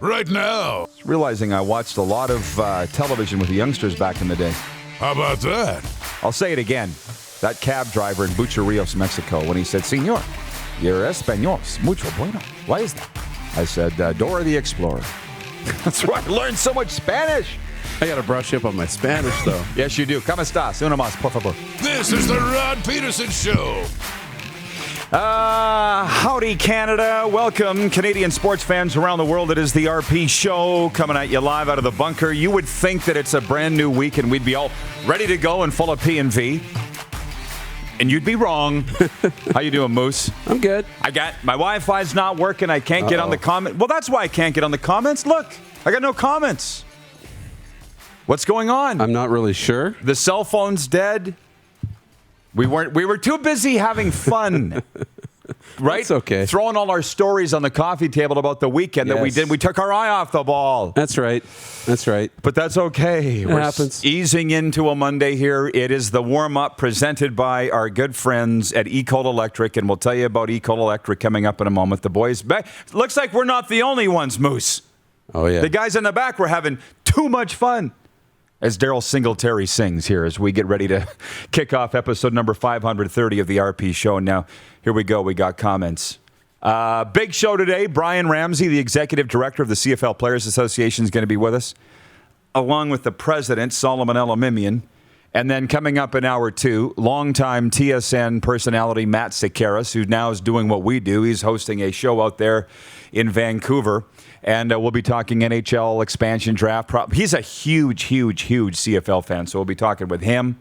right now. Realizing I watched a lot of television with the youngsters back in the day. How about that? I'll say it again. That cab driver in Bucharrios, Mexico, when he said, "Señor, your español's mucho bueno." Why is that? I said, Dora the Explorer. That's right. I learned so much Spanish. I got to brush up on my Spanish, though. Yes, you do. ¿Cómo estás? Uno más, por favor. This is the Rod Pedersen Show. Howdy, Canada. Welcome, Canadian sports fans around the world. It is the RP Show coming at you live out of the bunker. You would think that it's a brand new week and we'd be all ready to go and full of P&V. And you'd be wrong. How you doing, Moose? I'm good. My Wi-Fi's not working. I can't get on the comment. Well, that's why I can't get on the comments. Look, I got no comments. What's going on? I'm not really sure. The cell phone's dead. We were too busy having fun. Right? That's okay. Throwing all our stories on the coffee table about the weekend that we did. We took our eye off the ball. That's right. But that's okay. It happens. Easing into a Monday here. It is the warm-up presented by our good friends at Ecol Electric, and we'll tell you about Ecol Electric coming up in a moment. The boys back. Looks like we're not the only ones, Moose. Oh, yeah. The guys in the back were having too much fun. As Daryl Singletary sings here as we get ready to kick off episode number 530 of the RP Show. Now, here we go. We got comments. Big show today. Brian Ramsey, the executive director of the CFL Players Association, is going to be with us, along with the president, Solomon Elamimian. And then coming up in hour two, longtime TSN personality Matt Sakaras, who now is doing what we do. He's hosting a show out there in Vancouver. And we'll be talking NHL expansion draft. He's a huge CFL fan, so we'll be talking with him.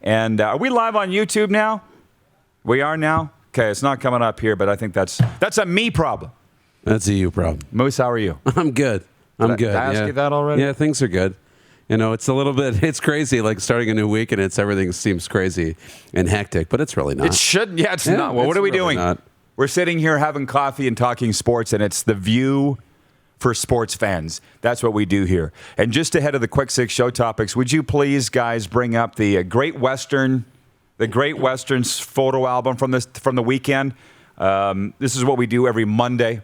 And are we live on YouTube now? We are now? Okay, it's not coming up here, but I think that's a me problem. That's a you problem. Moose, how are you? I'm good. Did I ask you that already? Yeah, things are good. You know, it's crazy, like starting a new week, and everything seems crazy and hectic, but it's really not. It shouldn't. Yeah, it's not. Well, what are we really doing? Not. We're sitting here having coffee and talking sports, and it's the view for sports fans. That's what we do here. And just ahead of the Quick Six show topics, would you please, guys, bring up the Great Western's photo album from the weekend? This is what we do every Monday.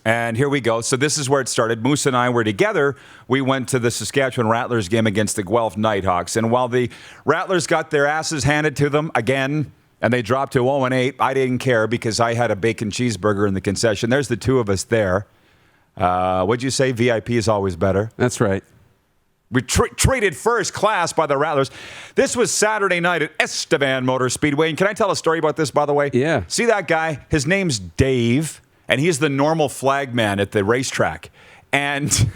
And here we go. So this is where it started. Moose and I were together. We went to the Saskatchewan Rattlers game against the Guelph Nighthawks. And while the Rattlers got their asses handed to them again, and they dropped to 0-8, I didn't care because I had a bacon cheeseburger in the concession. There's the two of us there. What'd you say? VIP is always better. That's right. We treated first class by the Rattlers. This was Saturday night at Estevan Motor Speedway. And can I tell a story about this, by the way? Yeah. See that guy? His name's Dave, and he's the normal flag man at the racetrack. And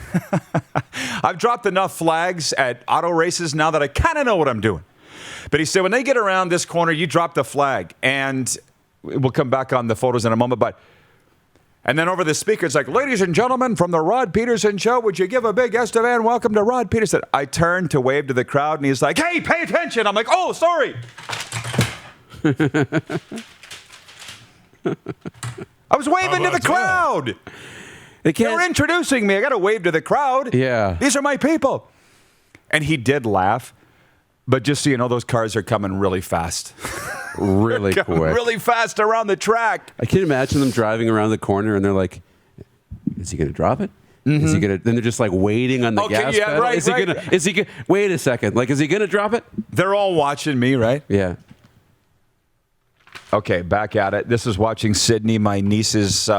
I've dropped enough flags at auto races now that I kind of know what I'm doing. But he said, when they get around this corner, you drop the flag. And we'll come back on the photos in a moment, and then over the speaker, it's like, ladies and gentlemen, from the Rod Pedersen Show, would you give a big Estevan welcome to Rod Pedersen? I turned to wave to the crowd, and he's like, hey, pay attention. I'm like, oh, sorry. I was waving to the crowd. They're introducing me. I got to wave to the crowd. Yeah. These are my people. And he did laugh. But just so you know, those cars are coming really fast. Really quick. Really fast around the track. I can imagine them driving around the corner, and they're like, is he going to drop it? Mm-hmm. Is he going to? Then they're just like waiting on the gas pedal. Right, is he going to? Is he? Wait a second. Like, is he going to drop it? They're all watching me, right? Yeah. Okay, back at it. This is watching Sydney, my niece's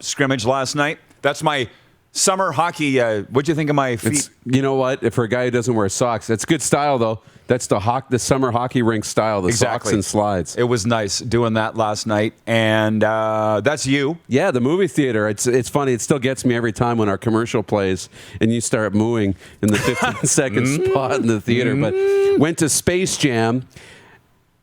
scrimmage last night. That's my summer hockey. What'd you think of my feet? You know what? For a guy who doesn't wear socks, that's good style, though. That's the summer hockey rink style, the socks and slides. It was nice doing that last night. And that's you. Yeah, the movie theater. It's funny. It still gets me every time when our commercial plays and you start mooing in the 15-second spot in the theater. But went to Space Jam.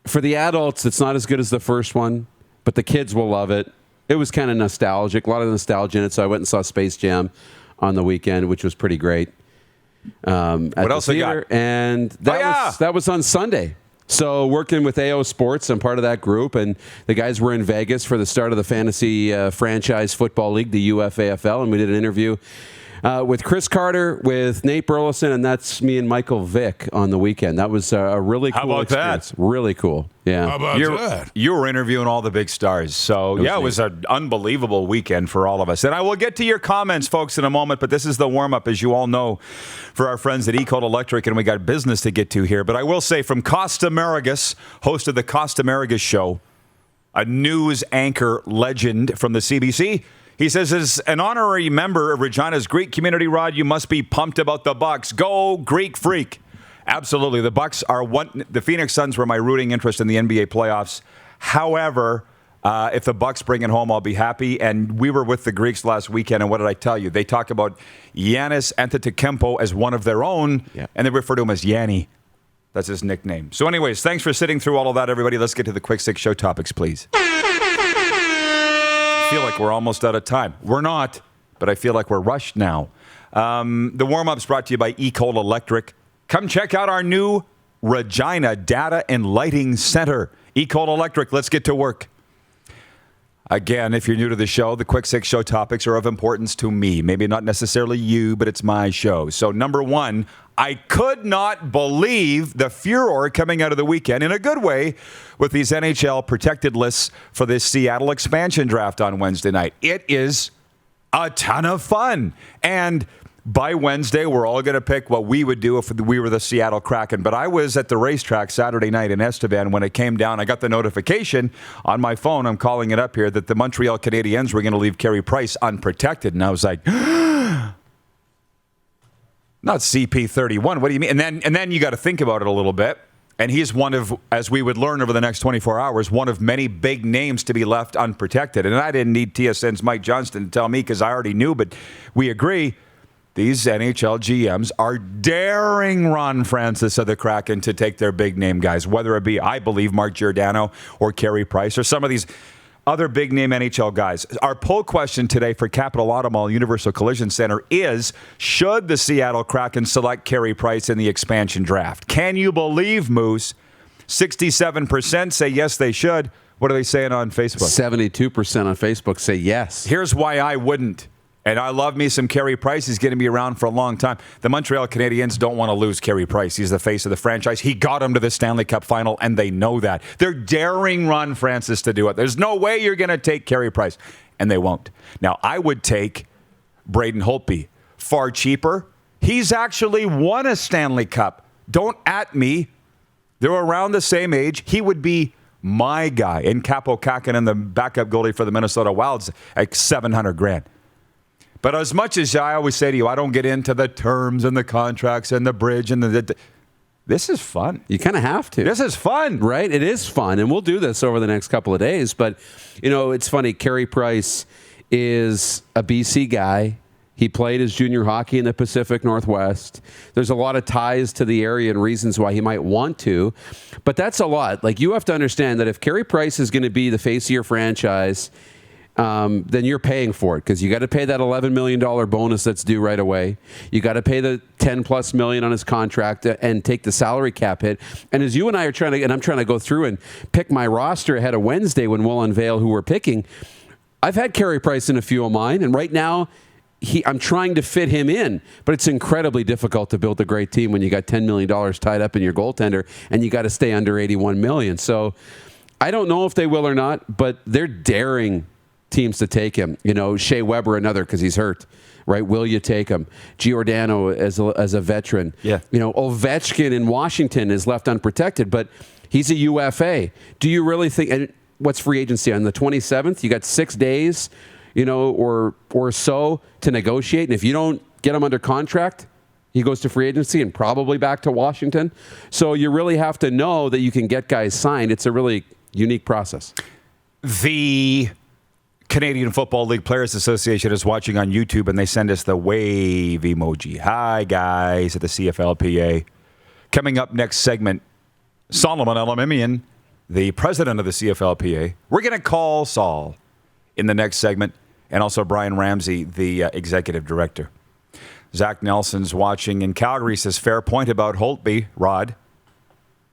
For the adults, it's not as good as the first one, but the kids will love it. It was kind of nostalgic, a lot of nostalgia in it. So I went and saw Space Jam on the weekend, which was pretty great. What else you got? And that was on Sunday. So working with AO Sports, I'm part of that group, and the guys were in Vegas for the start of the Fantasy Franchise Football League, the UFAFL, and we did an interview with Chris Carter, with Nate Burleson, and that's me and Michael Vick on the weekend. That was a really cool about experience. that? Really cool. Yeah. How about that? You were interviewing all the big stars. So, it was an unbelievable weekend for all of us. And I will get to your comments, folks, in a moment, but this is the warm-up, as you all know, for our friends at Ecold Electric, and we got business to get to here. But I will say, from Costa Marigas, host of the Costa Marigas Show, a news anchor legend from the CBC, he says, as an honorary member of Regina's Greek community, Rod, you must be pumped about the Bucks. Go Greek Freak. Absolutely. The Bucks are the Phoenix Suns were my rooting interest in the NBA playoffs. However, if the Bucks bring it home, I'll be happy. And we were with the Greeks last weekend, and what did I tell you? They talk about Giannis Antetokounmpo as one of their own, and they refer to him as Yanni. That's his nickname. So anyways, thanks for sitting through all of that, everybody. Let's get to the quick six show topics, please. I feel like we're almost out of time. We're not, but I feel like we're rushed now. The warm-up's brought to you by Ecold Electric. Come check out our new Regina Data and Lighting Center. Ecold Electric, let's get to work. Again, if you're new to the show, the quick six show topics are of importance to me. Maybe not necessarily you, but it's my show. So number one, I could not believe the furor coming out of the weekend in a good way with these NHL protected lists for this Seattle expansion draft on Wednesday night. It is a ton of fun. And by Wednesday, we're all going to pick what we would do if we were the Seattle Kraken. But I was at the racetrack Saturday night in Estevan when it came down. I got the notification on my phone. I'm calling it up here that the Montreal Canadiens were going to leave Carey Price unprotected. And I was like, not CP31. What do you mean? And then you got to think about it a little bit. And he's one of, as we would learn over the next 24 hours, one of many big names to be left unprotected. And I didn't need TSN's Mike Johnston to tell me because I already knew, but we agree. These NHL GMs are daring Ron Francis of the Kraken to take their big name guys, whether it be, I believe, Mark Giordano or Carey Price or some of these other big name NHL guys. Our poll question today for Capital Auto Mall Universal Collision Center is, should the Seattle Kraken select Carey Price in the expansion draft? Can you believe, Moose? 67% say yes, they should. What are they saying on Facebook? 72% on Facebook say yes. Here's why I wouldn't. And I love me some Carey Price. He's going to be around for a long time. The Montreal Canadiens don't want to lose Carey Price. He's the face of the franchise. He got him to the Stanley Cup final, and they know that. They're daring Ron Francis to do it. There's no way you're going to take Carey Price, and they won't. Now, I would take Braden Holtby. Far cheaper. He's actually won a Stanley Cup. Don't at me. They're around the same age. He would be my guy. And Capo Kakinen, the backup goalie for the Minnesota Wilds, like $700,000. But as much as I always say to you, I don't get into the terms and the contracts and the bridge and this is fun. You kind of have to. This is fun. Right? It is fun. And we'll do this over the next couple of days. But, it's funny. Carey Price is a BC guy. He played his junior hockey in the Pacific Northwest. There's a lot of ties to the area and reasons why he might want to. But that's a lot. Like, you have to understand that if Carey Price is going to be the face of your franchise, then you're paying for it because you got to pay that $11 million bonus that's due right away. You got to pay the $10+ million on his contract and take the salary cap hit. And as you and I are trying to, and I'm trying to go through and pick my roster ahead of Wednesday when we'll unveil who we're picking, I've had Carey Price in a few of mine, and right now I'm trying to fit him in, but it's incredibly difficult to build a great team when you got $10 million tied up in your goaltender and you got to stay under $81 million. So I don't know if they will or not, but they're daring teams to take him. Shea Weber, another, because he's hurt, right? Will you take him? Giordano as a veteran. Yeah. Ovechkin in Washington is left unprotected, but he's a UFA. Do you really think, and what's free agency on the 27th? You got 6 days, or so to negotiate. And if you don't get him under contract, he goes to free agency and probably back to Washington. So you really have to know that you can get guys signed. It's a really unique process. The Canadian Football League Players Association is watching on YouTube, and they send us the wave emoji. Hi, guys, at the CFLPA. Coming up next segment, Solomon Elamimian, the president of the CFLPA. We're going to call Saul in the next segment, and also Brian Ramsey, the executive director. Zach Nelson's watching in Calgary, says, fair point about Holtby, Rod.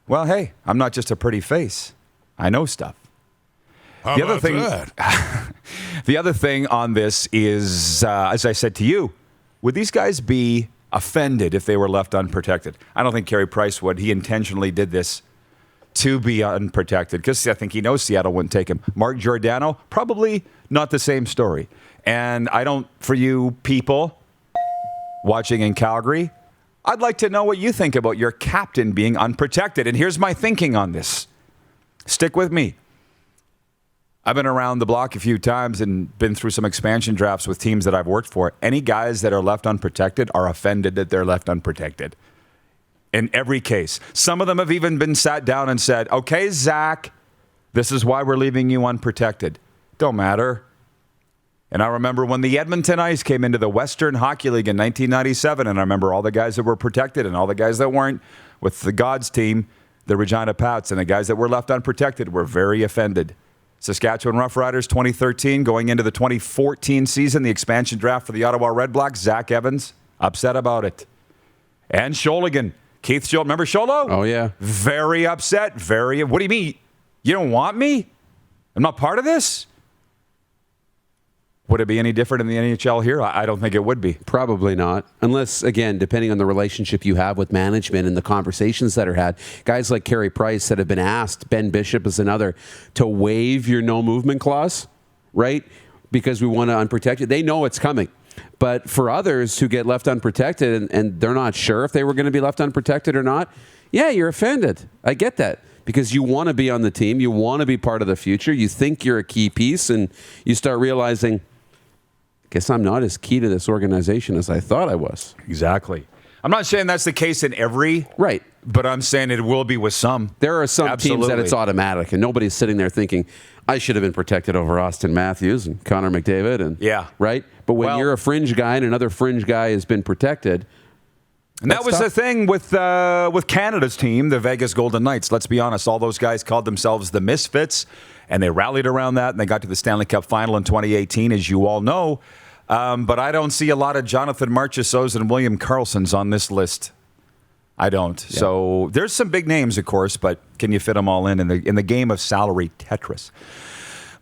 Well, hey, I'm not just a pretty face. I know stuff. How The other about thing, that? the other thing on this is, as I said to you, would these guys be offended if they were left unprotected? I don't think Carey Price would. He intentionally did this to be unprotected because I think he knows Seattle wouldn't take him. Mark Giordano, probably not the same story. And I don't, for you people watching in Calgary, I'd like to know what you think about your captain being unprotected. And here's my thinking on this. Stick with me. I've been around the block a few times and been through some expansion drafts with teams that I've worked for. Any guys that are left unprotected are offended that they're left unprotected. In every case. Some of them have even been sat down and said, okay, Zach, this is why we're leaving you unprotected. Don't matter. And I remember when the Edmonton Ice came into the Western Hockey League in 1997, and I remember all the guys that were protected and all the guys that weren't with the Gods team, the Regina Pats, and the guys that were left unprotected were very offended. Saskatchewan Roughriders 2013, going into the 2014 season, the expansion draft for the Ottawa Red Blacks, Zach Evans, upset about it. And Sholigan, Keith Shol, remember Sholo? Oh, yeah. Very upset, what do you mean? You don't want me? I'm not part of this? Would it be any different in the NHL here? I don't think it would be. Probably not. Unless, again, depending on the relationship you have with management and the conversations that are had, guys like Carey Price that have been asked, Ben Bishop is another, to waive your no movement clause, right? Because we want to unprotect you. They know it's coming. But for others who get left unprotected and they're not sure if they were going to be left unprotected or not, yeah, you're offended. I get that. Because you want to be on the team. You want to be part of the future. You think you're a key piece and you start realizing, guess I'm not as key to this organization as I thought I was. Exactly. I'm not saying that's the case in every. Right. But I'm saying it will be with some. There are some Absolutely. teams that it's automatic, and nobody's sitting there thinking, I should have been protected over Austin Matthews and Connor McDavid. And yeah. Right? But when you're a fringe guy and another fringe guy has been protected. And that was the thing with Canada's team, the Vegas Golden Knights. Let's be honest, all those guys called themselves the Misfits, and they rallied around that, and they got to the Stanley Cup final in 2018, as you all know. But I don't see a lot of Jonathan Marchessaults and William Karlssons on this list. I don't. Yeah. So there's some big names, of course, but can you fit them all in the game of salary Tetris?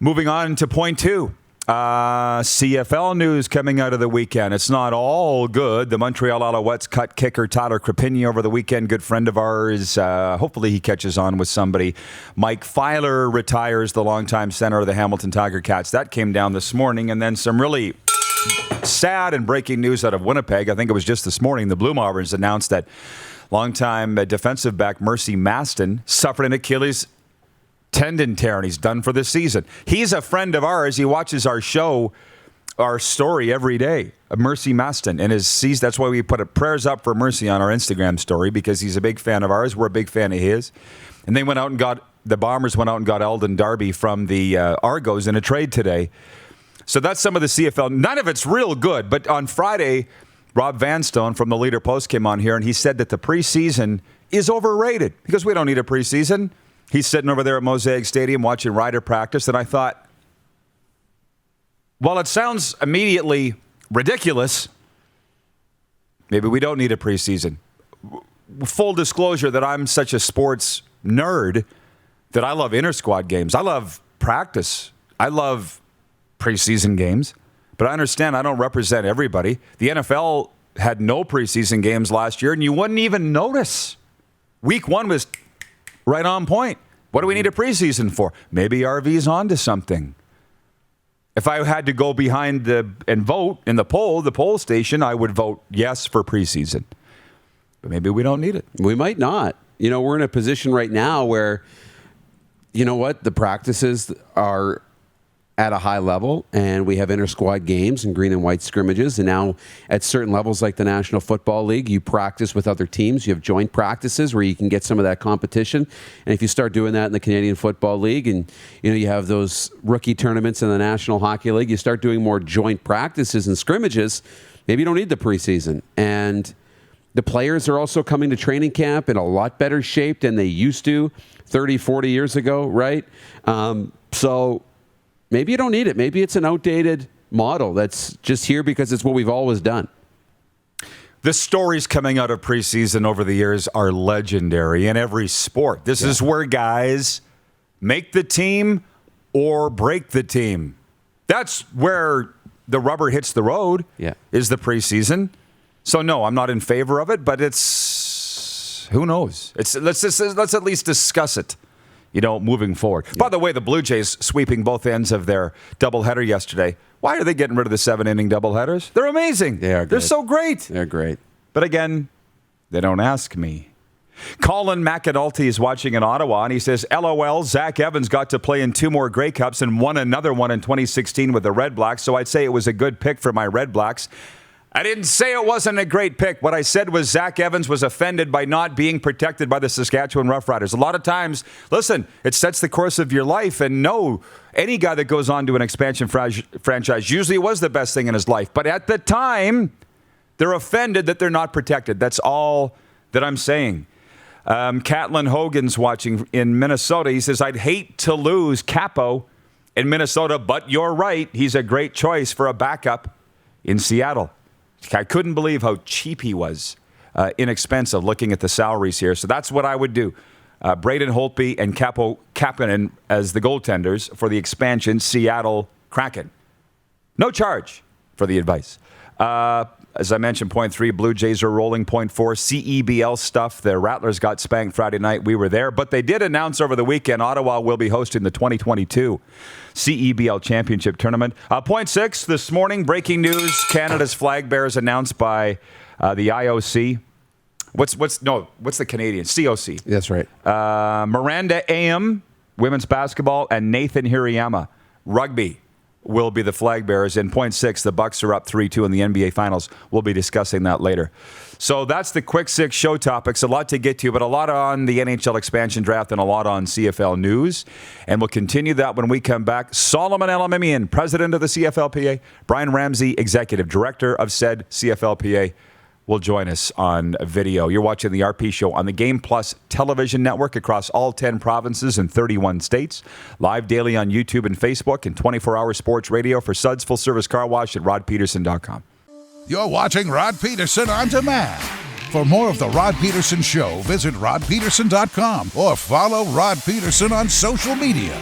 Moving on to point 2. CFL news coming out of the weekend. It's not all good. The Montreal Alouettes cut kicker Tyler Crapigny over the weekend. Good friend of ours. Hopefully he catches on with somebody. Mike Filer retires, the longtime center of the Hamilton Tiger Cats. That came down this morning. And then some really sad and breaking news out of Winnipeg. I think it was just this morning. The Blue Mavericks announced that longtime defensive back Mercy Maston suffered an Achilles tendon tear, and he's done for this season. He's a friend of ours. He watches our show, our story every day. Mercy Maston, and that's why we put prayers up for Mercy on our Instagram story, because he's a big fan of ours. We're a big fan of his. And they went out and the Bombers went out and got Eldon Darby from the Argos in a trade today. So that's some of the CFL. None of it's real good, but on Friday, Rob Vanstone from the Leader Post came on here, and he said that the preseason is overrated because we don't need a preseason. He's sitting over there at Mosaic Stadium watching Ryder practice, and I thought, while it sounds immediately ridiculous, maybe we don't need a preseason. Full disclosure that I'm such a sports nerd that I love inter-squad games. I love practice. I love preseason games. But I understand I don't represent everybody. The NFL had no preseason games last year, and you wouldn't even notice. Week 1 was right on point. What do we need a preseason for? Maybe RV's onto something. If I had to go behind and vote in the poll station, I would vote yes for preseason. But maybe we don't need it. We might not. We're in a position right now where, you know what, the practices are at a high level, and we have inter-squad games and green and white scrimmages. And now at certain levels like the National Football League, you practice with other teams. You have joint practices where you can get some of that competition. And if you start doing that in the Canadian Football League, and you have those rookie tournaments in the National Hockey League, you start doing more joint practices and scrimmages, maybe you don't need the preseason. And the players are also coming to training camp in a lot better shape than they used to 30, 40 years ago, right? So maybe you don't need it. Maybe it's an outdated model that's just here because it's what we've always done. The stories coming out of preseason over the years are legendary in every sport. This is where guys make the team or break the team. That's where the rubber hits the road is the preseason. So, no, I'm not in favor of it, but it's, who knows? Let's at least discuss it, moving forward. Yeah. By the way, the Blue Jays sweeping both ends of their doubleheader yesterday. Why are they getting rid of the 7-inning doubleheaders? They're amazing. They're so great. They're great. But again, they don't ask me. Colin McAnulty is watching in Ottawa, and he says, LOL, Zach Evans got to play in 2 more Grey Cups and won another one in 2016 with the Red Blacks, so I'd say it was a good pick for my Red Blacks. I didn't say it wasn't a great pick. What I said was Zach Evans was offended by not being protected by the Saskatchewan Roughriders. A lot of times, listen, it sets the course of your life, and no, any guy that goes on to an expansion franchise usually was the best thing in his life. But at the time, they're offended that they're not protected. That's all that I'm saying. Catlin Hogan's watching in Minnesota. He says, I'd hate to lose Capo in Minnesota, but you're right. He's a great choice for a backup in Seattle. I couldn't believe how cheap he was, inexpensive, looking at the salaries here. So that's what I would do. Braden Holtby and Capo Kapanen as the goaltenders for the expansion Seattle Kraken. No charge for the advice. As I mentioned, point 3, Blue Jays are rolling. Point 4, CEBL stuff. The Rattlers got spanked Friday night. We were there. But they did announce over the weekend Ottawa will be hosting the 2022 CEBL Championship Tournament. Point 6, this morning, breaking news. Canada's flag bearers announced by the IOC. What's the Canadian? COC. That's right. Miranda Am, women's basketball, and Nathan Hirayama, rugby, will be the flag bearers. In point 6, the Bucks are up 3-2 in the NBA Finals. We'll be discussing that later. So that's the quick 6 show topics. A lot to get to, but a lot on the NHL expansion draft and a lot on CFL news. And we'll continue that when we come back. Solomon Elamimian, president of the CFLPA, Brian Ramsey, executive director of said CFLPA, will join us on video. You're watching the RP Show on the Game Plus television network across all 10 provinces and 31 states. Live daily on YouTube and Facebook, and 24-hour sports radio for Suds Full Service Car Wash at rodpedersen.com. You're watching Rod Pedersen On Demand. For more of The Rod Pedersen Show, visit rodpedersen.com or follow Rod Pedersen on social media.